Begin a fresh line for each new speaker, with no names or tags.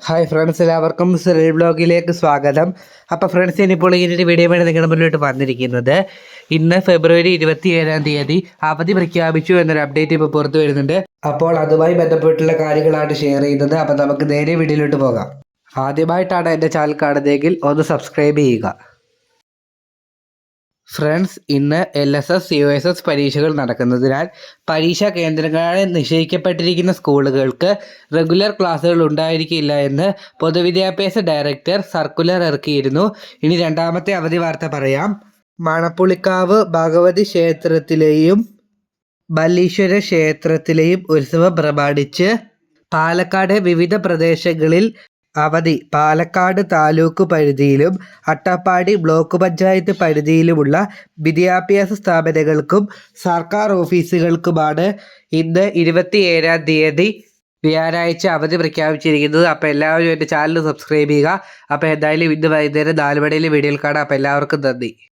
Hi friends, എല്ലാവർക്കും Cyril ബ്ലോഗിലേക്ക് സ്വാഗതം. അപ്പോൾ ഫ്രണ്ട്സ്, ഇനിയിപ്പോൾ ഇങ്ങനൊരു വീഡിയോ വേണ്ടി നിങ്ങളുടെ മുന്നിലോട്ട് വന്നിരിക്കുന്നത് ഇന്ന് ഫെബ്രുവരി 27 അവധി പ്രഖ്യാപിച്ചു എന്നൊരു അപ്ഡേറ്റ് ഇപ്പോൾ പുറത്തു വരുന്നുണ്ട്. അപ്പോൾ അതുമായി ബന്ധപ്പെട്ടുള്ള കാര്യങ്ങളാണ് ഷെയർ ചെയ്യുന്നത്. അപ്പോൾ നമുക്ക് നേരെ വീഡിയോയിലോട്ട് പോകാം. ആദ്യമായിട്ടാണ് എൻ്റെ ചാനൽ കാണുന്നതെങ്കിൽ ഒന്ന് സബ്സ്ക്രൈബ് ചെയ്യുക. ഫ്രണ്ട്സ്, ഇന്ന് LSS USS പരീക്ഷകൾ നടക്കുന്നതിനാൽ പരീക്ഷാ കേന്ദ്രങ്ങളായി നിശ്ചയിക്കപ്പെട്ടിരിക്കുന്ന സ്കൂളുകൾക്ക് റെഗുലർ ക്ലാസ്സുകൾ ഉണ്ടായിരിക്കില്ല എന്ന് പൊതുവിദ്യാഭ്യാസ ഡയറക്ടർ സർക്കുലർ ഇറക്കിയിരുന്നു. ഇനി രണ്ടാമത്തെ അവധി വാർത്ത പറയാം. മണപ്പുളിക്കാവ് ഭഗവതി ക്ഷേത്രത്തിലെയും ബല്ലീശ്വര ക്ഷേത്രത്തിലെയും ഉത്സവം പ്രമാണിച്ച് പാലക്കാട് വിവിധ പ്രദേശങ്ങളിൽ അവധി. പാലക്കാട് താലൂക്ക് പരിധിയിലും അട്ടപ്പാടി ബ്ലോക്ക് പഞ്ചായത്ത് പരിധിയിലുമുള്ള വിദ്യാഭ്യാസ സ്ഥാപനങ്ങൾക്കും സർക്കാർ ഓഫീസുകൾക്കുമാണ് ഇന്ന് 27 വ്യാഴാഴ്ച അവധി പ്രഖ്യാപിച്ചിരിക്കുന്നത്. അപ്പോൾ എല്ലാവരും എൻ്റെ ചാനൽ സബ്സ്ക്രൈബ് ചെയ്യുക. അപ്പോൾ എന്തായാലും ഇന്ന് വൈകുന്നേരം 4 മണിയിൽ വീഡിയോയിൽ കാണാം. അപ്പോൾ എല്ലാവർക്കും നന്ദി.